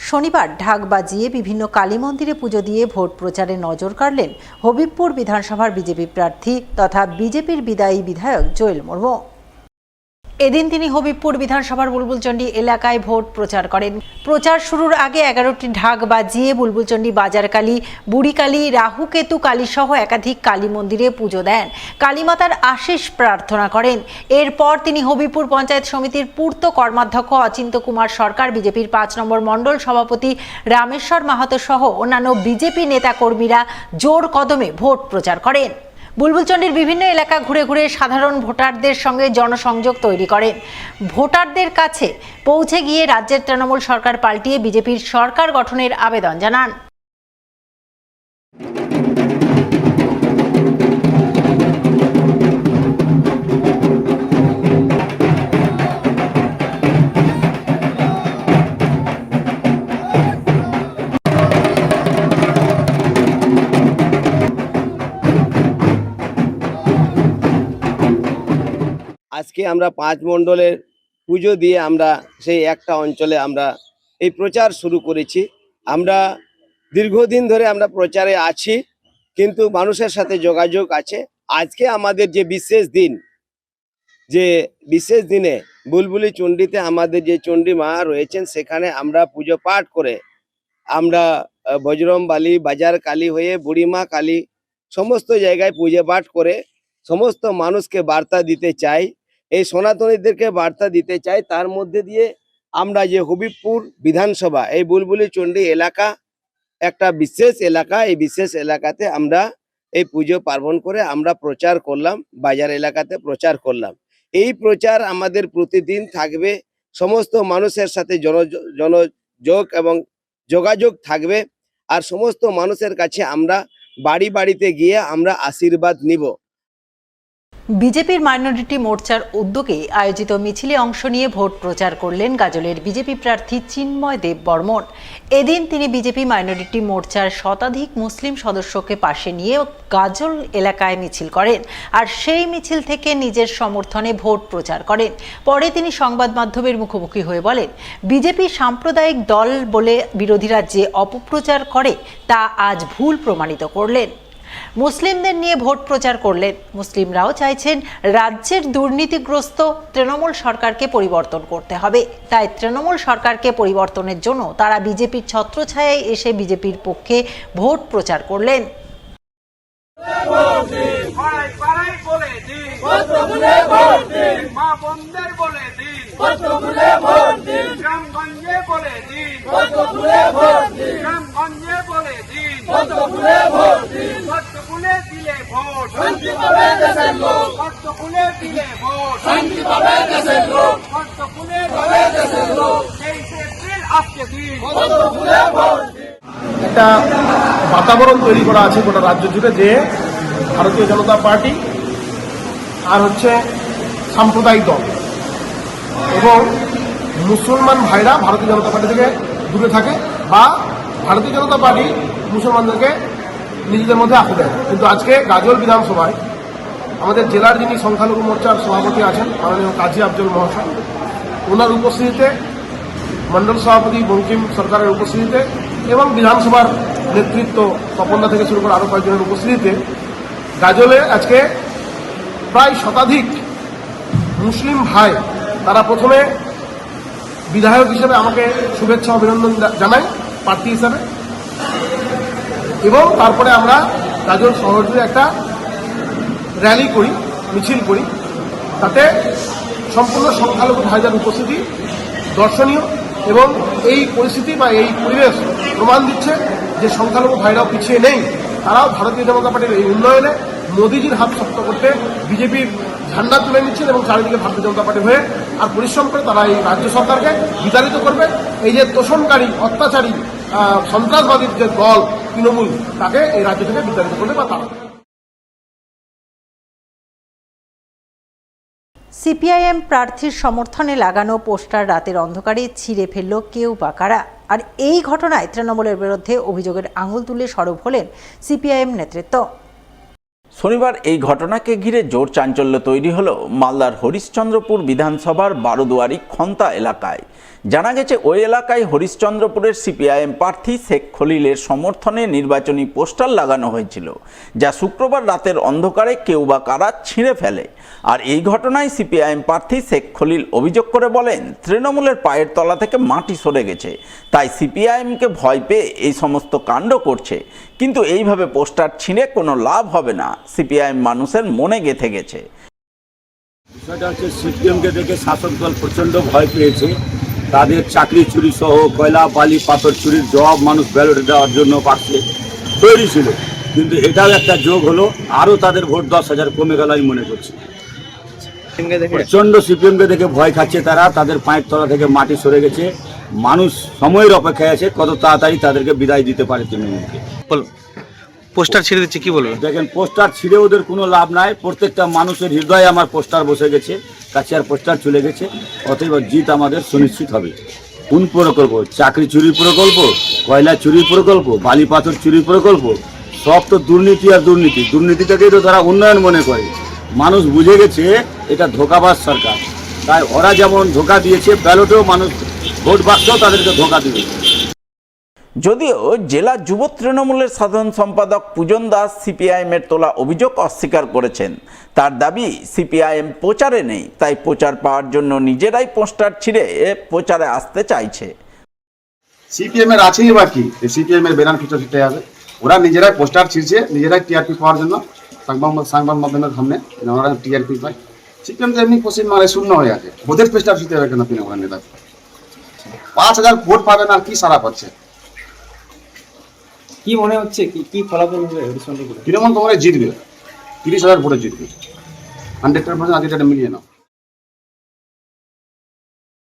শনিবার ঢাক বাজিয়ে বিভিন্ন কালী মন্দিরে পুজো দিয়ে ভোট প্রচারে নজর কাড়লেন হবিবপুর বিধানসভার বিজেপি প্রার্থী তথা বিজেপির বিদায়ী বিধায়ক জোয়েল মুর্মু। এদিন তিনি হবিবপুর বিধানসভার বুলবুলচন্ডী এলাকায় ভোট প্রচার করেন। প্রচার শুরুর আগে 11টি ঢাক বাজিয়ে বুলবুলচন্ডী বাজারকালী, বুড়িকালী, রাহুকেতু কালী সহ একাধিক কালী মন্দিরে পুজো দেন, কালীমাতার আশীষ প্রার্থনা করেন। এরপর তিনি হবিবপুর পঞ্চায়েত সমিতির পূর্ত কর্মাধ্যক্ষ অচিন্ত কুমার সরকার, বিজেপির 5 নম্বর মণ্ডল সভাপতি রামেশ্বর মাহাতো সহ অন্যান্য বিজেপি নেতাকর্মীরা জোর কদমে ভোট প্রচার করেন। বুলবুলচন্ডীর বিভিন্ন এলাকা ঘুরে ঘুরে সাধারণ ভোটারদের সঙ্গে জনসংযোগ তৈরি করেন। ভোটারদের কাছে পৌঁছে গিয়ে রাজ্যের তৃণমূল সরকার পাল্টিয়ে বিজেপির সরকার গঠনের আবেদন জানান। আজকে আমরা 5 মণ্ডলের পুজো দিয়ে আমরা সেই একটা অঞ্চলে আমরা এই প্রচার শুরু করেছি। আমরা দীর্ঘদিন ধরে আমরা প্রচারে আছি, কিন্তু মানুষের সাথে যোগাযোগ আছে। আজকে আমাদের যে বিশেষ দিনে বুলবুলি চণ্ডীতে আমাদের যে চণ্ডী মা রয়েছেন, সেখানে আমরা পুজো পাঠ করে আমরা বজরংবলী, বাজার কালী হয়ে বুড়িমা কালী সমস্ত জায়গায় পুজো পাঠ করে সমস্ত মানুষকে বার্তা দিতে চাই, এই সনাতনীদেরকে বার্তা দিতে চাই। তার মধ্যে দিয়ে আমরা যে হবিবপুর বিধানসভা, এই বুলবুলি চণ্ডী এলাকা একটা বিশেষ এলাকা, এই বিশেষ এলাকাতে আমরা এই পুজো পার্বণ করে আমরা প্রচার করলাম, বাজার এলাকাতে প্রচার করলাম। এই প্রচার আমাদের প্রতিদিন থাকবে, সমস্ত মানুষের সাথে জনযোগ এবং যোগাযোগ থাকবে, আর সমস্ত মানুষের কাছে আমরা বাড়ি বাড়িতে গিয়ে আমরা আশীর্বাদ নিব। বিজেপির মাইনরিটি মোর্চার উদ্যোগে আয়োজিত মিছিলে অংশ নিয়ে ভোট প্রচার করলেন গাজলের বিজেপি প্রার্থী চিন্ময় দেব বর্মন। এদিন তিনি বিজেপি মাইনরিটি মোর্চার শতাধিক মুসলিম সদস্যকে পাশে নিয়ে গাজল এলাকায় মিছিল করেন, আর সেই মিছিল থেকে নিজের সমর্থনে ভোট প্রচার করেন। পরে তিনি সংবাদ মাধ্যমের মুখোমুখি হয়ে বলেন, বিজেপি সাম্প্রদায়িক দল বলে বিরোধীরা যে অপপ্রচার করে তা আজ ভুল প্রমাণিত করলেন। মুসলিমদের নিয়ে ভোট প্রচার করলেন। মুসলিমরাও চাইছেন রাজ্যের দুর্নীতিগ্রস্ত তৃণমূল সরকারকে পরিবর্তন করতে হবে, তাই তৃণমূল সরকারকে পরিবর্তনের জন্য তারা বিজেপির ছত্রছায়ায় এসে বিজেপির পক্ষে ভোট প্রচার করলেন। একটা বাতাবরণ তৈরি করা আছে গোটা রাজ্য জুড়ে, যে ভারতীয় জনতা পার্টি আর হচ্ছে সাম্প্রদায়িক দল এবং মুসলমান ভাইরা ভারতীয় জনতা পার্টি থেকে দূরে থাকে, বা ভারতীয় জনতা পার্টি মুসলমানদেরকে নিজেদের মধ্যে আঁকড়ে দেয়। কিন্তু আজকে গাজল বিধানসভায় আমাদের জেলার যিনি সংখ্যালঘু মোর্চার সভাপতি আছেন মাননীয় কাজী আফজল মহাশয়, ওনার উপস্থিতিতে, মন্ডল সভাপতি বঙ্কিম সরকারের উপস্থিতিতে এবং বিধানসভার নেতৃত্ব তপনদা থেকে শুরু করে আরও কয়েকজনের উপস্থিতিতে গাজলে আজকে প্রায় শতাধিক মুসলিম ভাই, তারা প্রথমে বিধায়ক হিসেবে আমাকে শুভেচ্ছা অভিনন্দন জানায় প্রার্থী হিসাবে, এবং তারপরে আমরা গাজল শহর জুড়ে একটা র্যালি করি, মিছিল করি। তাতে সম্পূর্ণ সংখ্যালঘু ভাইদের উপস্থিতি দর্শনীয়, এবং এই পরিস্থিতি বা এই পরিবেশ প্রমাণ দিচ্ছে যে সংখ্যালঘু ভাইরাও পিছিয়ে নেই। তারাও ভারতীয় জনতা পার্টির এই উন্নয়নে মোদিজির হাত শক্ত করতে বিজেপির ঝান্ডা তুলে নিচ্ছেন এবং চারিদিকে ভারতীয় জনতা পার্টি হয়ে আর পরিশ্রম করে তারা এই রাজ্য সরকারকে বিতাড়িত করবে। এই যে তোষণকারী, অত্যাচারী, সন্ত্রাসবাদীর যে দল তৃণমূল, তাকে এই রাজ্য থেকে বিতাড়িত করবে বা তারা। সিপিআইএম প্রার্থীর সমর্থনে লাগানো পোস্টার রাতের অন্ধকারে ছিঁড়ে ফেলল কেউ বা কারা। আর এই ঘটনায় তৃণমূলের বিরুদ্ধে অভিযোগের আঙুল তুলে সরব হলেন সিপিআইএম নেতৃত্ব। শনিবার এই ঘটনাকে ঘিরে জোর চাঞ্চল্য তৈরি হলো মালদার হরিশ্চন্দ্রপুর বিধানসভার বারোদুয়ারি খন্তা এলাকায়। জানা গেছে ওই এলাকায় হরিশ্চন্দ্রপুরের সিপিআইএম প্রার্থী শেখ খলিলের সমর্থনে নির্বাচনী পোস্টার লাগানো হয়েছিল, যা শুক্রবার রাতের অন্ধকারে কেউ বা কারা ছিঁড়ে ফেলে। আর এই ঘটনায় সিপিআইএম প্রার্থী শেখ খলিল অভিযোগ করে বলেন, তৃণমূলের পায়ের তলা থেকে মাটি সরে গেছে, তাই সিপিআইএমকে ভয় পেয়ে এই সমস্ত কাণ্ড করছে। কিন্তু এইভাবে পোস্টার ছিঁড়ে কোনো লাভ হবে না, সিপিআইএম মানুষের মনে গেঁথে গেছে। বিষয়টা হচ্ছে সিপিএমকে দেখে শাসক দল প্রচণ্ড ভয় পেয়েছে। তাদের চাকরি চুরি সহ কয়লা বালি পাথর চুরির জবাব মানুষ ব্যালটে দেওয়ার জন্য পাচ্ছে তৈরি ছিল, কিন্তু এটাও একটা যোগ হলো, আরও তাদের ভোট 10,000 কমে গেল আমি মনে করছি। প্রচণ্ড সিপিএমকে দেখে ভয় খাচ্ছে তারা, তাদের পায়ের তলা থেকে মাটি সরে গেছে। মানুষ সময়ের অপেক্ষায় আছে কত তাড়াতাড়ি তাদেরকে বিদায় দিতে পারে তৃণমূলকে। পোস্টার ছেড়ে দিচ্ছে, কি বলবেন? দেখেন, পোস্টার ছিঁড়ে ওদের কোনো লাভ নাই। প্রত্যেকটা মানুষের হৃদয়ে আমার পোস্টার বসে গেছে, কাছে আর পোস্টার চলে গেছে। অতএব জিত আমাদের সুনিশ্চিত হবে। কোন প্রকল্প? চাকরি চুরির প্রকল্প, কয়লা চুরির প্রকল্প, বালি পাথর চুরির প্রকল্প, সব তো দুর্নীতি আর দুর্নীতি। দুর্নীতিটাকেই তো তারা উন্নয়ন মনে করে। মানুষ বুঝে গেছে এটা ধোঁকাবাজ সরকার, তাই ওরা যেমন ধোঁকা দিয়েছে, ব্যালটেও মানুষ ভোট বাক্সেও তাদেরকে ধোঁকা দিবে। যদিও জেলা যুব তৃণমূলের সাধারণ সম্পাদক পূজন দাস সিপিআইএমের তোলা অভিযোগ অস্বীকার করেছেন। তার দাবি, সিপিআইএম প্রচারে নেই, তাই প্রচার পাওয়ার জন্য নিজেরাই পোস্টার ছিঁড়ে প্রচারে আসতে চাইছে। সিপিএম এর আছেই বা কি, সিপিএম এর ব্যানার কিছু ছিটে যাবে। ওরা নিজেরাই পোস্টার ছিঁড়ছে, নিজেরাই টিআরপি পাওয়ার জন্য, সংবাদ মাধ্যমের সামনে ওরা টিআরপি পায়। সিপিএম তো এমনি পশ্চিম বাংলায় শূন্য হয়ে আছে, ওদের পোস্টার ছিঁড়তে হবে কেন? তৃণমূলের নেতা 5,000 ভোট পাবে না, কি সারা পাচ্ছে? কি মনে হচ্ছে কি ফলাফল হবে হরিশ্চন্দ্রপুরে? তৃণমূল কংগ্রেস জিতবে, 30,000 ভোটে জিতবে, 100% আগে মিলিয়ে নাও।